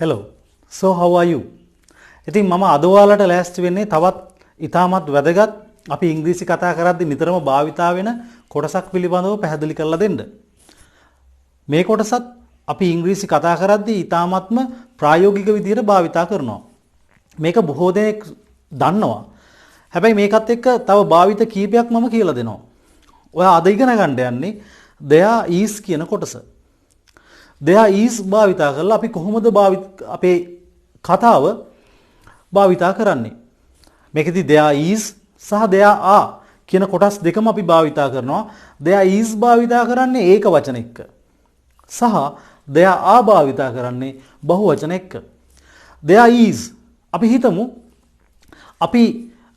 Hello. So how are you? ඉතින් මම අද ඔයාලට ලෑස්ති වෙන්නේ තවත් ඉතාමත් වැදගත් අපි ඉංග්‍රීසි කතා කරද්දී නිතරම භාවිතා වෙන කොටසක් පිළිබඳව පැහැදිලි කරලා දෙන්න. මේ කොටසත් අපි ඉංග්‍රීසි කතා කරද්දී ඉතාමත්ම ප්‍රායෝගික විදිහට භාවිතා කරනවා. මේක බොහෝ දෙනෙක් දන්නවා. හැබැයි මේකත් එක්ක තව භාවිත කීපයක් මම කියලා දෙනවා. ඔයා අද ඉගෙන ගන්න යන්නේ there is කියන කොටස. there is භාවිතා කරලා අපි කොහොමද අපේ කතාව භාවිතා කරන්නේ. මේකෙදි there is සහ there are කියන කොටස් දෙකම අපි භාවිතා කරනවා. there is භාවිතා කරන්නේ ඒක වචන එක්ක. සහ there are භාවිතා කරන්නේ බහු වචන එක්ක. there is අපි හිතමු අපි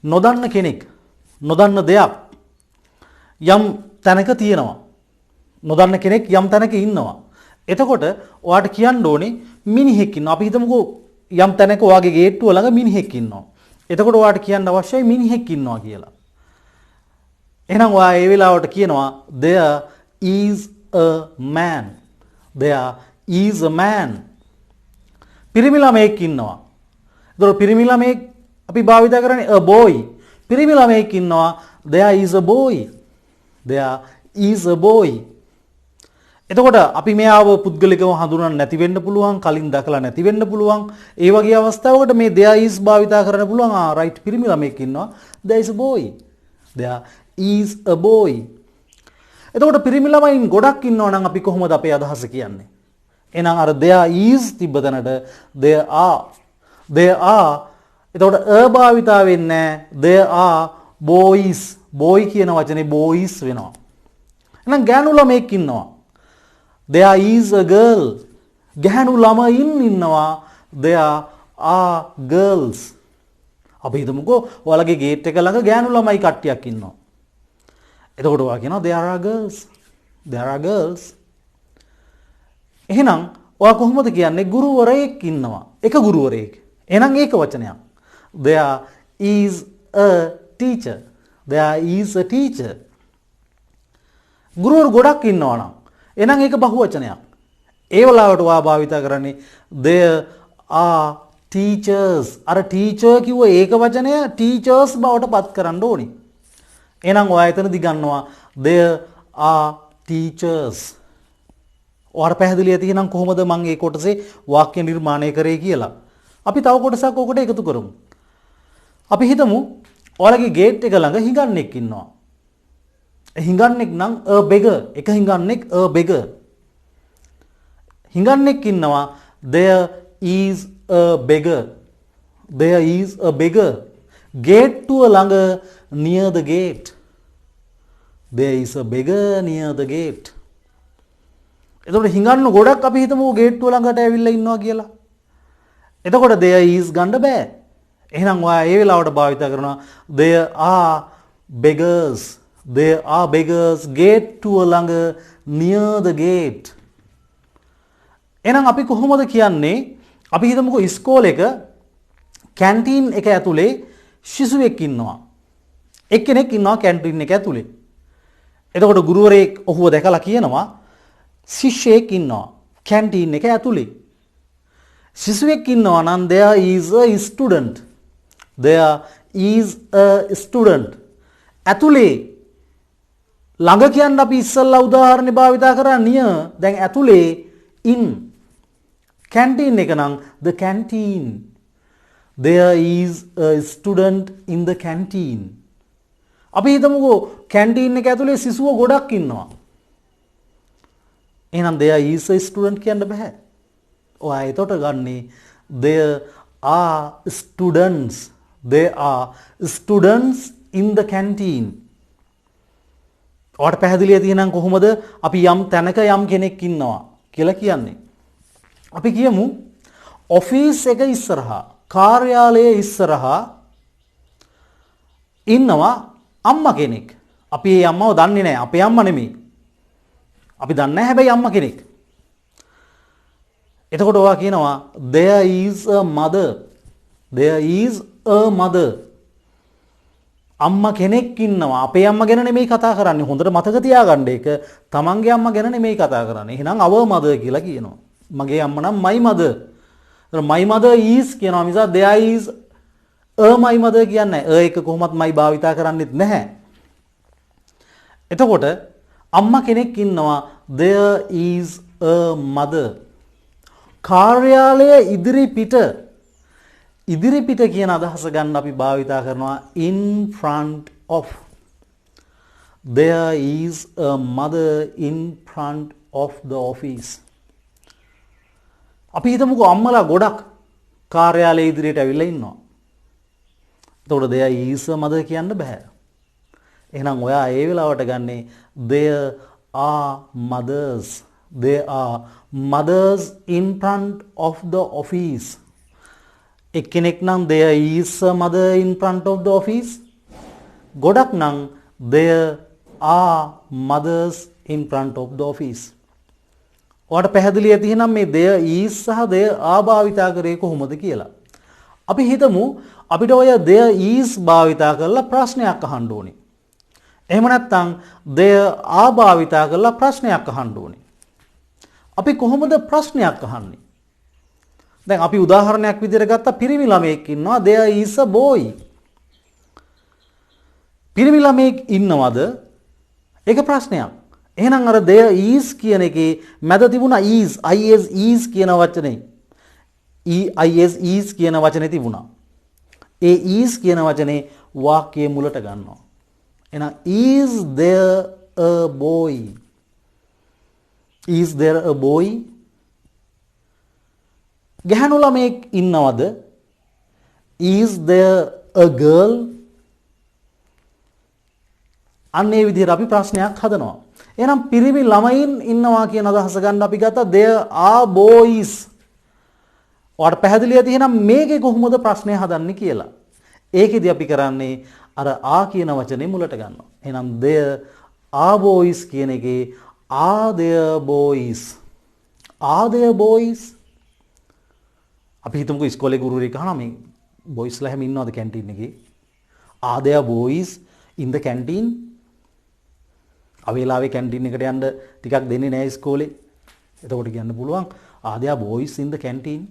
නොදන්න කෙනෙක් නොදන්න දෙයක් යම් තැනක තියෙනවා. නොදන්න කෙනෙක් යම් තැනක ඉන්නවා. එතකොට ඔයාට කියන්න ඕනේ මිනිහෙක් ඉන්නවා. අපි හිතමුකෝ යම් තැනක ඔයාගේ ගේට්ටුව ළඟ මිනිහෙක් ඉන්නවා. එතකොට ඔයාට කියන්න අවශ්‍යයි මිනිහෙක් ඉන්නවා කියලා. එහෙනම් ඔයා ඒ වෙලාවට කියනවා there is a man. there is a man. පිරිමි ළමයෙක් ඉන්නවා. එතකොට පිරිමි ළමයෙක් අපි භාවිත කරන්නේ a boy. පිරිමි ළමයෙක් ඉන්නවා there is a boy. there is a boy. එතකොට අපි මෙයාව පුද්ගලිකව හඳුනන්න නැති වෙන්න පුළුවන්, කලින් දැකලා නැති වෙන්න පුළුවන්. ඒ වගේ අවස්ථාවකට මේ there is භාවිතා කරන්න පුළුවන්. right පිරිමි ළමයෙක් ඉන්නවා. there is a boy. there is a boy. එතකොට පිරිමි ළමයින් ගොඩක් ඉන්නවා නම් අපි කොහොමද අපේ අදහස කියන්නේ? එහෙනම් අර there is තිබ්බ තැනට there are. there are. එතකොට භාවිතා වෙන්නේ there are boys. boy කියන වචනේ boys වෙනවා. එහෙනම් ගෑනු ළමයෙක් ඉන්නවා. there is a girl. ගැහැණු ළමයින් ඉන්නවා. there are girls. අපි හිතමුකෝ ඔයාලගේ ගේට් එක ළඟ ගැහැණු ළමයි කට්ටියක් ඉන්නවා. එතකොට ඔයා කියනවා there are girls. there are girls. එහෙනම් ඔයා කොහොමද කියන්නේ ගුරුවරයෙක් ඉන්නවා. එක ගුරුවරයෙක්. එහෙනම් ඒක වචනයක්. there is a teacher. there is a teacher. ගුරුවරු ගොඩක් ඉන්නවා නම් එහෙනම් ඒක බහුවචනයක්. ඒ වෙලාවට ඔයා භාවිත කරන්නේ there are teachers. අර teacher කිව්ව ඒක වචනය teachers බවට පත් කරන්න ඕනි. එහෙනම් ඔයා එතනදි ගන්නවා there are teachers. ඔයාට පැහැදිලි ඇති එහෙනම් කොහොමද මම මේ කොටසේ වාක්‍ය නිර්මාණය කරේ කියලා. අපි තව කොටසක් ඔකට එකතු කරමු. අපි හිතමු ඔයාලගේ ගේට් එක ළඟ හිඟන්නෙක් ඉන්නවා. හිඟන්නෙක් නම් a beggar. එක හිඟන්නෙක් a beggar. හිඟන්නෙක් ඉන්නවා there is a beggar. there is a beggar. ගේට්ටුව ළඟ near the gate. there is a beggar near the gate. එතකොට හිඟන්නු ගොඩක් අපි හිතමු ගේට්ටුව ළඟට ඇවිල්ලා ඉන්නවා කියලා. එතකොට there is ගන්න බෑ. එහෙනම් ඔයා ඒ වෙලාවට භාවිත කරනවා there are beggars. there are beggars ගේට්ටුව ළඟ near the gate. එහෙනම් අපි කොහොමද කියන්නේ? අපි හිතමුකෝ ඉස්කෝලේක කැන්ටීන් එක ඇතුලේ ශිෂුවෙක් ඉන්නවා. එක්කෙනෙක් ඉන්නවා කැන්ටීන් එක ඇතුලේ. එතකොට ගුරුවරයෙක් ඔහුව දැකලා කියනවා ශිෂ්‍යයෙක් ඉන්නවා කැන්ටීන් එක ඇතුලේ. ශිෂුවෙක් ඉන්නවා නම් there is a student. there is a student. ඇතුලේ ළඟ කියන්නේ අපි ඉස්සල්ලා උදාහරණේ භාවිතා කරා near. දැන් ඇතුලේ in. කැන්ටීන් එක නම් the canteen. there is a student in the canteen. අපි හිතමුකෝ කැන්ටීන් එක ඇතුලේ සිසුවෝ ගොඩක් ඉන්නවා. එහෙනම් there is a student කියන්න බෑ. ඔයා එතකොට ගන්නේ there are students. there are students in the canteen. ඔයාට පැහැදිලි ඇති එහෙනම් කොහොමද අපි යම් තැනක යම් කෙනෙක් ඉන්නවා කියලා කියන්නේ. අපි කියමු ඔෆිස් එක ඉස්සරහා කාර්යාලයේ ඉස්සරහා ඉන්නවා අම්මා කෙනෙක්. අපි ඒ අම්මව දන්නේ නැහැ. අපේ අම්මා නෙමෙයි. අපි දන්නේ නැහැ හැබැයි අම්මා කෙනෙක්. එතකොට ඔයා කියනවා there is a mother. there is a mother. අම්මා කෙනෙක් ඉන්නවා. අපේ අම්මා ගැන නෙමෙයි කතා කරන්නේ. හොඳට මතක තියාගන්න ඒක. තමන්ගේ අම්මා ගැන නෙමෙයි කතා කරන්නේ. එහෙනම් our mother කියලා කියනවා. මගේ අම්මා නම් my mother. my mother is කියනවා මිස there is a my mother කියන්නේ නැහැ. a එක කොහොමත් my භාවිතා කරන්නෙත් නැහැ. එතකොට අම්මා කෙනෙක් ඉන්නවා there is a mother. කාර්යාලය ඉදිරිපිට කියන අදහස ගන්න අපි භාවිතා කරනවා in front of. There is a mother in front of the office. අපි හිතමුකෝ අම්මලා ගොඩක් කාර්යාලයේ ඉදිරියට ඇවිල්ලා ඉන්නවා. එතකොට there is a mother කියන්න බෑ. එහෙනම් ඔයා ඒ වෙලාවට ගන්නේ there are mothers. There are mothers in front of the office. එක්කෙනෙක් නම් there is a mother in front of the office. ගොඩක් නම් there are mothers in front of the office. ඔයාලට පැහැදිලි ඇති එහෙනම් මේ there is සහ there are භාවිතා කරේ කොහොමද කියලා. අපි හිතමු අපිට ඔය there is භාවිතා කරලා ප්‍රශ්නයක් අහන්න ඕනේ. එහෙම නැත්නම් there are භාවිතා කරලා ප්‍රශ්නයක් අහන්න ඕනේ. අපි කොහොමද ප්‍රශ්නයක් අහන්නේ? දැන් අපි උදාහරණයක් විදිහට ගත්තා පිරිමි ළමයෙක් ඉන්නවා there is a boy. පිරිමි ළමයෙක් ඉන්නවද? ඒක ප්‍රශ්නයක්. එහෙනම් අර there is කියන එකේ මැද තිබුණා is කියන වචනේ. is කියන වචනේ තිබුණා. ඒ is කියන වචනේ වාක්‍යයේ මුලට ගන්නවා. එහෙනම් is there a boy? Is there a boy? ගැහණු ළමයෙක් ඉන්නවද? Is there a girl? අන්නේ විදිහට අපි ප්‍රශ්නයක් හදනවා. එහෙනම් පිරිමි ළමයින් ඉන්නවා කියන අදහස ගන්න අපි ගත්තා there are boys. ඔයාලට පැහැදිලි ඇති එහෙනම් මේකේ කොහොමද ප්‍රශ්නය හදන්නේ කියලා. ඒකෙදි අපි කරන්නේ අර ආ කියන වචනේ මුලට ගන්නවා. එහෙනම් there are boys කියන එකේ are there boys? Are there boys? අපි හිතමුකෝ ඉස්කෝලේ ගුරුවරයෙක් අහනවා මේ බොයිස්ලා හැම ඉන්නවද කැන්ටින් එකේ? Are there boys in the canteen? අවේලාවේ කැන්ටින් එකට යන්න ටිකක් දෙන්නේ නැහැ ඉස්කෝලේ. එතකොට කියන්න පුළුවන් are there boys in the canteen?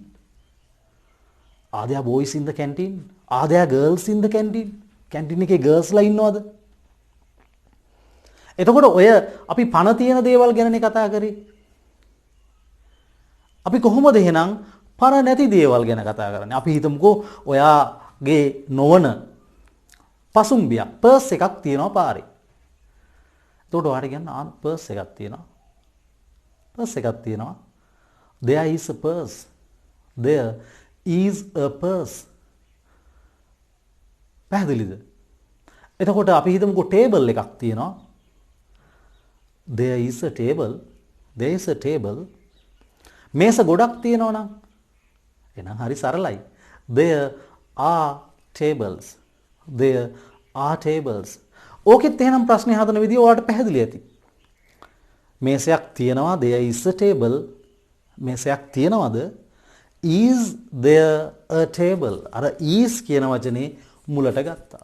Are there boys in the canteen? Are there girls in the canteen? Canteen එකේ ගර්ල්ස්ලා ඉන්නවද? එතකොට ඔය අපි පණ තියෙන දේවල් ගැනනේ කතා කරේ. අපි කොහොමද එහෙනම් පණ නැති දේවල් ගැන කතා කරන්නේ? අපි හිතමුකෝ ඔයාගේ නොවන පසුම්බියක් පර්ස් එකක් තියෙනවා පාරේ. එතකොට ඔයාට කියන්න පර්ස් එකක් තියෙනවා. පර්ස් එකක් තියෙනවා. There is a purse. There is a purse. පැහැදිලිද? එතකොට අපි හිතමුකෝ ටේබල් එකක් තියෙනවා. There is a table. There is a table. මේස ගොඩක් තියෙනවා නම් එහෙනම් හරි සරලයි. There are tables. There are tables. ඕකෙත් එහෙනම් ප්‍රශ්නේ හදන විදිය ඔයාලට පැහැදිලි ඇති. මේසයක් තියෙනවා there is a table. මේසයක් තියෙනවද? Is there a table? අර is කියන වචනේ මුලට ගත්තා.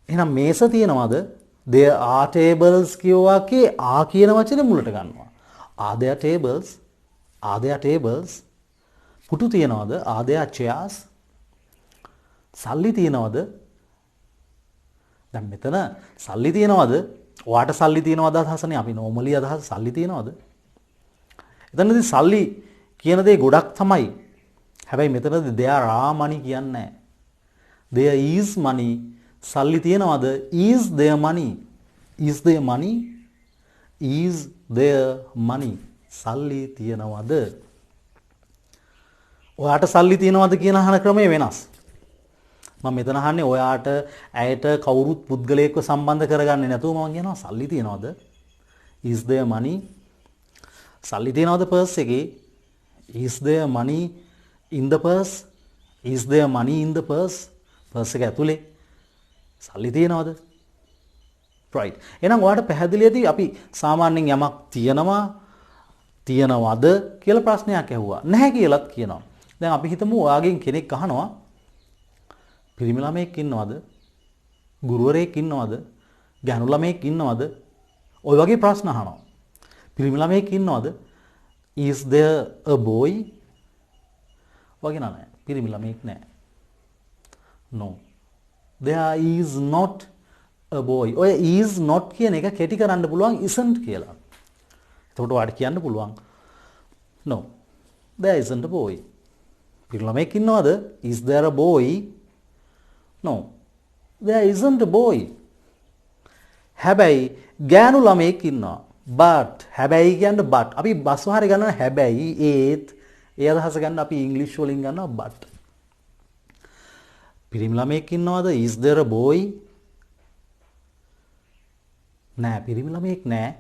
එහෙනම් මේස තියෙනවද? There are tables කියෝවාකේ ආ කියන වචනේ මුලට ගන්නවා. Are there tables? Are there tables? පුටු තියනවද? Are there chairs? සල්ලි තියනවද? දැන් මෙතන සල්ලි තියනවද? ඔයාට සල්ලි තියනවද අදහසනේ අපි normally අදහස සල්ලි තියනවද? එතනදී සල්ලි කියන දේ ගොඩක් තමයි. හැබැයි මෙතනදී there are money කියන්නේ නැහැ. There is money. සල්ලි තියනවද? Is there money? Is there money? Is there money? සල්ලි තියනවද? ඔයාට සල්ලි තියනවද කියන අහන ක්‍රමය වෙනස්. මම මෙතන අහන්නේ ඔයාට ඇයට කවුරුත් පුද්ගලයෙක්ව සම්බන්ධ කරගන්නේ නැතුව මම කියනවා සල්ලි තියනවද? Is there money? සල්ලි තියනවද පර්ස් එකේ? Is there money in the purse? Is there money in the purse? Purse එක ඇතුලේ සල්ලි තියනවද? right. එහෙනම් ඔයාලට පැහැදිලි ඇති අපි සාමාන්‍යයෙන් යමක් තියනවද කියලා ප්‍රශ්නයක් ඇහුවා. නැහැ කියලාත් කියනවා. දැන් අපි හිතමු ඔයාගෙන් කෙනෙක් අහනවා පිරිමි ළමයෙක් ඉන්නවද? ගුරුවරයෙක් ඉන්නවද? ගැහණු ළමයෙක් ඉන්නවද? ඔය වගේ ප්‍රශ්න අහනවා. පිරිමි ළමයෙක් ඉන්නවද? Is there a boy? වගේ නෑ. පිරිමි ළමෙක් නෑ. no. There is not a boy. ඔය is not කියන එක කෙටි කරන්න පුළුවන් isn't කියලා. එතකොට ඔයාලට කියන්න පුළුවන් no. There isn't a boy. පිරිමි ළමෙක් ඉන්නවද? Is there a boy? No. There isn't a boy. හැබැයි ගෑනු ළමෙක් ඉන්නවා. but හැබැයි කියන්නේ but. අපි බස් වහරේ ගන්නවා හැබැයි ඒත් ඒ අදහස ගන්න අපි ඉංග්‍රීසි වලින් ගන්නවා but. පිරිමි ළමෙක් ඉන්නවද? is there a boy? නෑ පිරිමි ළමෙක් නෑ.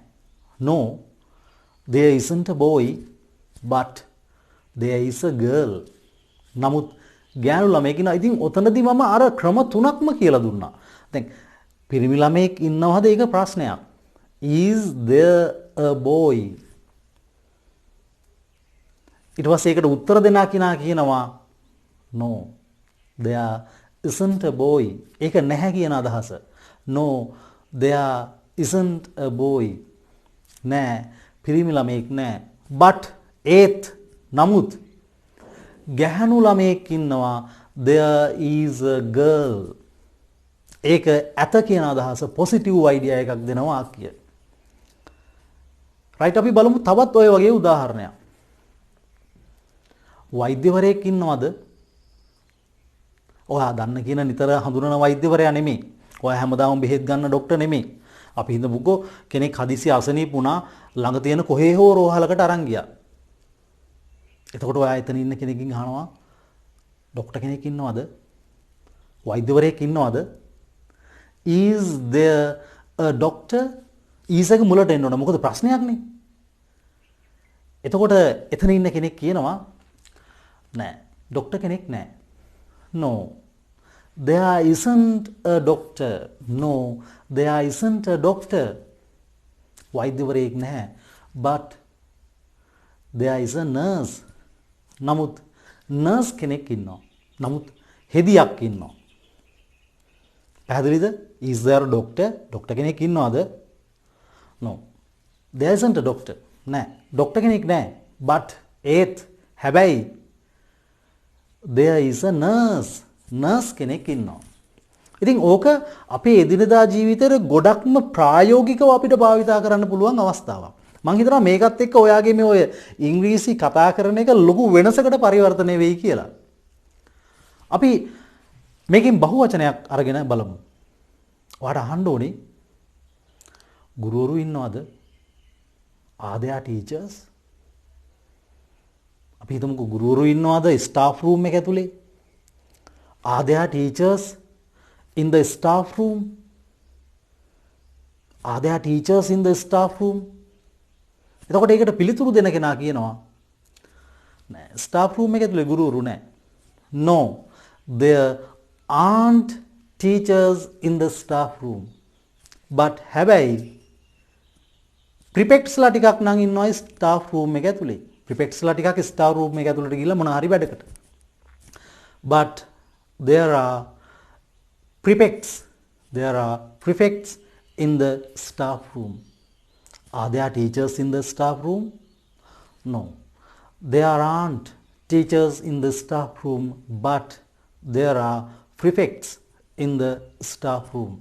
no. There isn't a boy but there is a girl. නමුත් ගෑනු ළමෙක් ඉන්නවා. ඉතින් ඔතනදී මම අර ක්‍රම තුනක්ම කියලා දුන්නා. දැන් පිරිමි ළමෙක් ඉන්නවද ඒක ප්‍රශ්නයක්. Is there a boy? ඊට පස්සේ ඒකට උත්තර දෙන්න කියනවා no. There isn't a boy. ඒක නැහැ කියන අදහස. No. There isn't a boy. නෑ පිරිමි ළමෙක් නෑ. but ඒත් නමුත් ගැහැණු ළමෙක් ඉන්නවා. There is a girl. ඒක ඇත කියන අදහස පොසිටිව් අයිඩියා එකක් දෙනවා කිය. රයිට් අපි බලමු තවත් ඔය වගේ උදාහරණයක්. වෛද්‍යවරයෙක් ඉන්නවද? ඔයා දන්න කියන නිතර හඳුනන වෛද්‍යවරයා නෙමෙයි. ඔයා හැමදාම බෙහෙත් ගන්න ડોක්ටර් නෙමෙයි. අපි හිතමුකෝ කෙනෙක් හදිසි අසනීප වුණා ළඟ තියෙන කොහේ හෝ රෝහලකට අරන් ගියා. එතකොට ඔයා එතන ඉන්න කෙනකින් අහනවා ડોක්ටර් කෙනෙක් ඉන්නවද? වෛද්‍යවරයෙක් ඉන්නවද? Is there a doctor? is එක මුලට එන්න ඕන. මොකද ප්‍රශ්නයක් නේ. එතකොට එතන ඉන්න කෙනෙක් කියනවා නෑ ડોක්ටර් කෙනෙක් නෑ. No. There isn't a doctor. No. There isn't a doctor. වෛද්‍යවරයෙක් නැහැ. But there is a nurse. නමුත් nurse කෙනෙක් ඉන්නවා. නමුත් හෙදියක් ඉන්නවා. පැහැදිලිද? Is there a doctor? Doctor කෙනෙක් ඉන්නවද? No. There isn't a doctor. නෑ. ડોක්ටර් කෙනෙක් නෑ. But ඒත් හැබැයි there is a nurse. nurse කෙනෙක් ඉන්නවා. ඉතින් ඕක අපේ එදිනදා ජීවිතේට ගොඩක්ම ප්‍රායෝගිකව අපිට භාවිතා කරන්න පුළුවන් අවස්ථාවක්. මම හිතනවා මේකත් එක්ක ඔයාගේ මේ ඔය ඉංග්‍රීසි කතා කරන එක ලොකු වෙනසකට පරිවර්තනය වෙයි කියලා. අපි මේකෙන් බහුවචනයක් අරගෙන බලමු. ඔයාට අහන්න ඕනේ ගුරුවරු ඉන්නවද? Are there teachers? අපි හිතමුකෝ ගුරුවරු ඉන්නවද ස්ටාෆ් රූම් එක ඇතුලේ? Are there teachers in the staff room? Are there teachers in the staff room? එතකොට ඒකට පිළිතුරු දෙන කෙනා කියනවා නෑ ස්ටාෆ් රූම් එකේ ඇතුලේ ගුරුවරු නෑ. No. There aren't teachers in the staff room. But හැබැයි ප්‍රිපෙක්ට්ස්ලා ටිකක් නම් ඉන්නවා ස්ටාෆ් රූම් එක ඇතුලේ. ප්‍රිපෙක්ට්ස්ලා ටිකක් ස්ටාෆ් රූම් එක ඇතුලට ගිහලා මොන හරි වැඩකට. But there are prefects. There are prefects in the staff room. Are there teachers in the staff room? No. There aren't teachers in the staff room, but there are prefects in the staff room.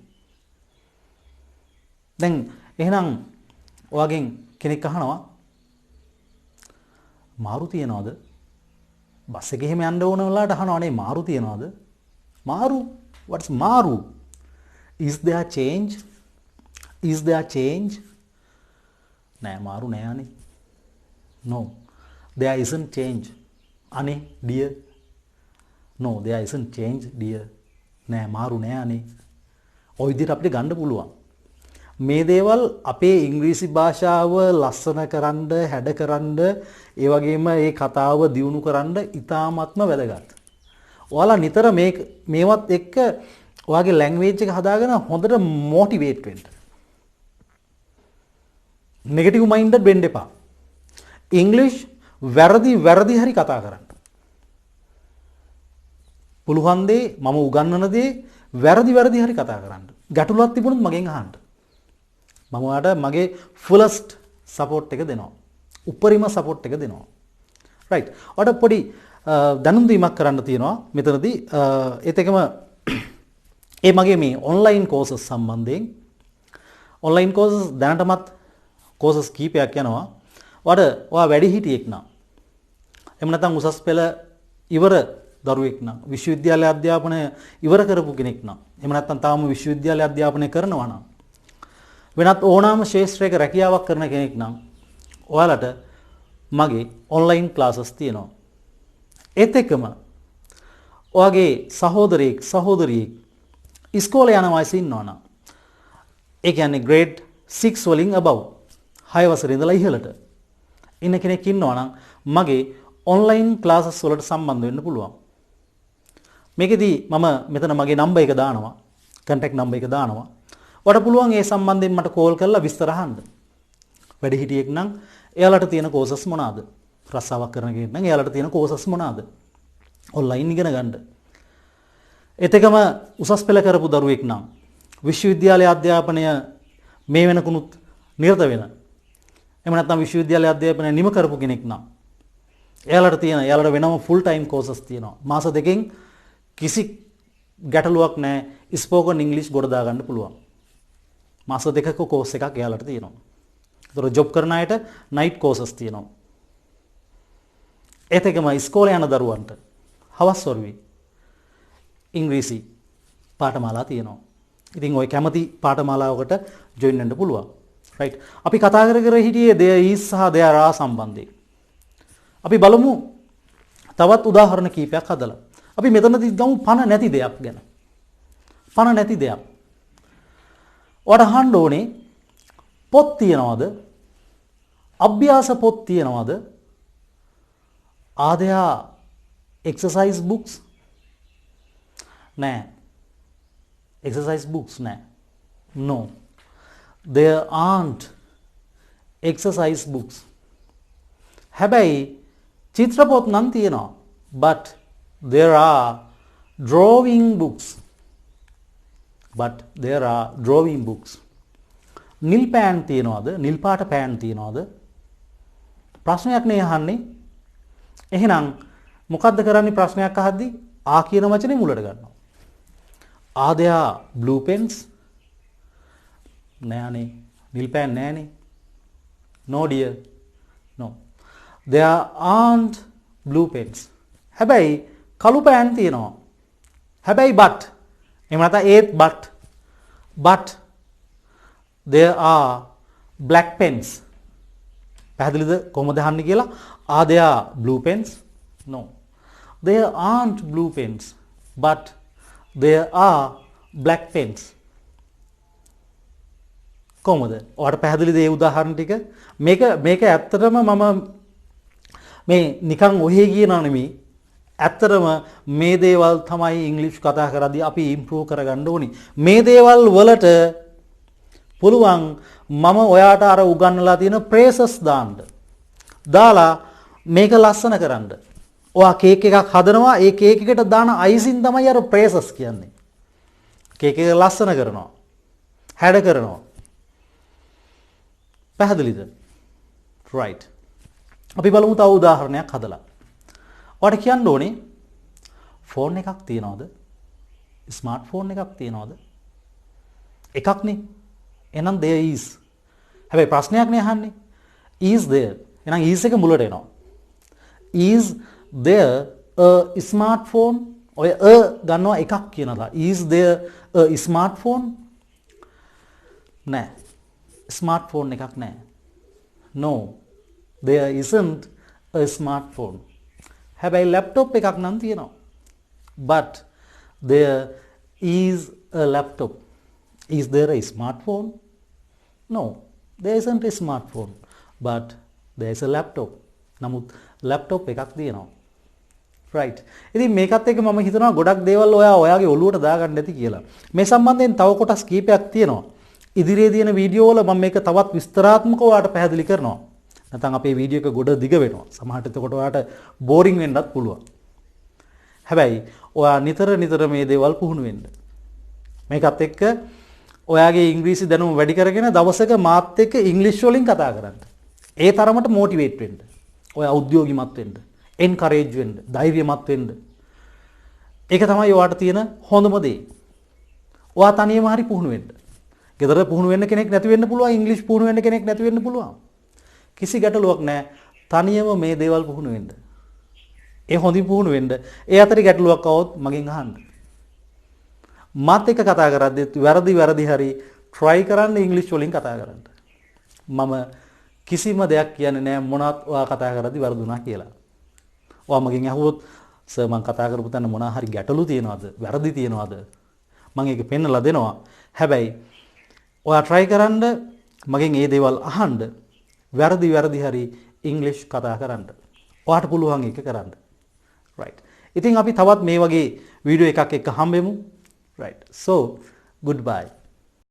දැන් එහෙනම් ඔයගෙන් කෙනෙක් අහනවා මාරු තියනවද? Bus එකේ එහෙම යන්න ඕන වෙලාවට අහනවා නේ මාරු තියනවද? මාරු? What's මාරු? Is there change? Is there change? නෑ මාරු නෑ අනේ. No. There isn't change. අනේ dear. No, there isn't change dear. නෑ මාරු නෑ අනේ. ඔය විදිහට අපිට ගන්න පුළුවන්. මේ දේවල් අපේ ඉංග්‍රීසි භාෂාව ලස්සන කරන්න, හැඩ කරන්න, ඒ වගේම ඒ කතාව දියුණු කරන්න ඉතාමත්ම වැදගත්. ඔයාලා නිතර මේවත් එක්ක ඔයාගේ ලැන්ග්වේජ් එක හදාගෙන හොඳට මොටිවේට් වෙන්න. නෙගටිව් මයින්ඩඩ් වෙන්න එපා. ඉංග්‍රීසි වැරදි හරි කතා කරන්න. පුළුවන් දේ මම උගන්වන දේ වැරදි හරි කතා කරන්න. ගැටලුවක් තිබුණොත් මගෙන් අහන්න. මම ඔයාලට මගේ ෆුලස්ට් සපෝට් එක දෙනවා. උපරිම සපෝට් එක දෙනවා. රයිට්. ඔයාලට පොඩි දැනුම් දීමක් කරන්න තියෙනවා මෙතනදී. ඒත් එකම ඒ මගේ මේ ඔන්ලයින් කෝසස් සම්බන්ධයෙන් ඔන්ලයින් කෝසස් දැනටමත් කෝසස් කීපයක් යනවා. ඔයා වැඩිහිටියෙක් නම් එහෙම නැත්නම් උසස් පෙළ ඉවර දරුවෙක් නම් විශ්වවිද්‍යාල අධ්‍යාපනය ඉවර කරපු කෙනෙක් නම් එහෙම නැත්නම් තාම විශ්වවිද්‍යාල අධ්‍යාපනය කරනවා නම් වෙනත් ඕනෑම ශාස්ත්‍රයක රැකියාවක් කරන කෙනෙක් නම් ඔයාලට මගේ ඔන්ලයින් ක්ලාසස් තියෙනවා. ඒත් එක්කම ඔයාගේ සහෝදරයෙක් සහෝදරියෙක් ඉස්කෝලේ යන වයසේ ඉන්නවා නම් ඒ කියන්නේ grade 6 වලින් above 6 වසරේ ඉඳලා ඉහළට ඉන්න කෙනෙක් ඉන්නවා නම් මගේ ඔන්ලයින් ක්ලාසස් වලට සම්බන්ධ වෙන්න පුළුවන්. මේකෙදී මම මෙතන මගේ නම්බර් එක දානවා, contact number එක දානවා. ඔයාලට පුළුවන් ඒ සම්බන්ධයෙන් මට කෝල් කරලා විස්තර අහන්න. වැඩිහිටියෙක් නම් එයාලට තියෙන කෝසස් මොනවාද? රස්සාවක් කරන කෙනෙක් නම් එයාලට තියෙන කෝසස් මොනවාද? ඔන්ලයින් ඉගෙන ගන්න. ඒත් එකම උසස් පෙළ කරපු දරුවෙක් නම් විශ්වවිද්‍යාලයේ අධ්‍යාපනය මේ වෙනකුණුත් නිරත වෙන. එහෙම නැත්නම් විශ්වවිද්‍යාලයේ අධ්‍යාපනය නිම කරපු කෙනෙක් නම් එයාලට වෙනම ෆුල් ටයිම් කෝසස් තියෙනවා. මාස දෙකකින් කිසි ගැටලුවක් නැහැ ස්පෝකන් ඉංග්‍රීසි ගොඩ දා ගන්න පුළුවන්. මාස දෙකක කෝස් එකක් එයාලට තියෙනවා. ඒතර ජොබ් කරන අයට නයිට් කෝසස් තියෙනවා. ඒත් එකම ඉස්කෝලේ යන දරුවන්ට හවස් වරුවේ ඉංග්‍රීසි පාඨමාලා තියෙනවා. ඉතින් ඔය කැමති පාඨමාලාවකට ජොයින් වෙන්න පුළුවන්. රයිට්. අපි කතා කර හිටියේ there is සහ there are සම්බන්ධයෙන්. අපි බලමු තවත් උදාහරණ කීපයක් හදලා. අපි මෙතනදී ගමු පණ නැති දෙයක් ගැන. පණ නැති දෙයක්. ඔයාලට අහන්න ඕනේ පොත් තියනවද? අභ්‍යාස පොත් තියනවද? Are there exercise books? නෑ. exercise books නෑ. No. There aren't exercise books. හැබැයි චිත්‍රපොත් නම් තියෙනවා. But there are drawing books. But there are drawing books. නිල් පෑන් තියනවද? නිල් පාට පෑන් තියනවද? ප්‍රශ්නයක් නේ අහන්නේ. එහෙනම් මොකද්ද කරන්නේ ප්‍රශ්නයක් අහද්දී? ආ කියන වචනේ මුලට ගන්නවා. Are there blue pens? නෑනේ. නිල් පෑන් නෑනේ. No dear. No. There aren't blue pens. හැබැයි කළු පෑන් තියෙනවා. හැබැයි but එහෙම නැත්නම් ඒත් but there are black pens. පැහැදිලිද කොහොමද අහන්නේ කියලා? Are there blue pens? No. There aren't blue pens, but there are black pens. කොහොමද? ඔයාලට පැහැදිලිද මේ උදාහරණ ටික? මේක ඇත්තටම මම මේ නිකන් ඔහේ කියනවා නෙමෙයි. ඇත්තටම මේ දේවල් තමයි ඉංග්‍රීසි කතා කරද්දී අපි ඉම්ප්‍රූව් කරගන්න ඕනි. මේ දේවල් වලට පුළුවන් මම ඔයාට අර උගන්වලා තියෙන ප්‍රේසස් දාන්න. දාලා මේක ලස්සන කරන්න. ඔයා කේක් එකක් හදනවා. ඒ කේක් එකට දාන අයිසින් තමයි අර ප්‍රේසස් කියන්නේ. කේක් එක ලස්සන කරනවා. හැඩ කරනවා. පැහැදිලිද? right. අපි බලමු තව උදාහරණයක් හදලා. ඔයාට කියන්න ඕනේ ෆෝන් එකක් තියනවද? ස්මාර්ට් ෆෝන් එකක් තියනවද? එකක්නේ. එහෙනම් there is. හැබැයි ප්‍රශ්නයක් නේ අහන්නේ. is there. එහෙනම් is එක මුලට එනවා. is there a smartphone? ඔය ගන්නවා එකක් කියනවා. is there a smartphone? නෑ. smartphone එකක් නෑ. no. There isn't a smartphone. හැබැයි laptop එකක් නම් තියෙනවා. But there is a laptop. Is there a smartphone? No. There isn't a smartphone. But there is a laptop. නමුත් laptop එකක් තියෙනවා. right. ඉතින් මේකත් එක්ක මම හිතනවා ගොඩක් දේවල් ඔයාගේ ඔළුවට දාගන්න ඇති කියලා. මේ සම්බන්ධයෙන් තව කොටස් කීපයක් තියෙනවා. ඉදිරියේ තියෙන වීඩියෝ වල මම මේක තවත් විස්තරාත්මකව ඔයාලට පැහැදිලි කරනවා. නැත්නම් අපේ වීඩියෝ එක ගොඩ දිග වෙනවා. සමහරට එතකොට ඔයාලට බෝරින් වෙන්නත් පුළුවන්. හැබැයි ඔයා නිතර මේ දේවල් පුහුණු වෙන්න. මේකත් එක්ක ඔයාගේ ඉංග්‍රීසි දැනුම වැඩි කරගෙන දවසක මාත් එක්ක ඉංග්‍රීසි වලින් කතා කරන්න. ඒ තරමට මොටිවේට් වෙන්න. ඔයා උද්‍යෝගිමත් වෙන්න. එන්කරේජ් වෙන්න, ධෛර්යමත් වෙන්න. ඒක තමයි ඔයාට තියෙන හොඳම දේ. ඔයා තනියම හරි පුහුණු වෙන්න. ගෙදර පුහුණු වෙන්න කෙනෙක් නැති වෙන්න පුළුවන්, ඉංග්‍රීසි පුහුණු වෙන්න කෙනෙක් නැති වෙන්න පුළුවන්. කිසි ගැටලුවක් නැහැ. තනියම මේ දේවල් පුහුණු වෙන්න. ඒ හොඳින් පුහුණු වෙන්න. ඒ අතරේ ගැටලුවක් આવොත් මගෙන් අහන්න. මාත් එක්ක කතා කරද්දිත් වැරදි හරි try කරන්න ඉංග්‍රීසි වලින් කතා කරන්න. මම කිසිම දෙයක් කියන්නේ නැහැ මොනවත් ඔයා කතා කරද්දි වැරදුනා කියලා. ඔයා මගෙන් අහුවොත් සර් මම කතා කරපු තැන මොනවා හරි ගැටලු තියෙනවද? වැරදි තියෙනවද? මම ඒක පෙන්නලා දෙනවා. හැබැයි ඔයා try කරන්න මගෙන් මේ දේවල් අහන්න වැරදි හරි ඉංග්‍රීසි කතා කරන්න. ඔයාට පුළුවන් ඒක කරන්න. right. ඉතින් අපි තවත් මේ වගේ වීඩියෝ එකක් එක්ක හම්බෙමු. right. So goodbye.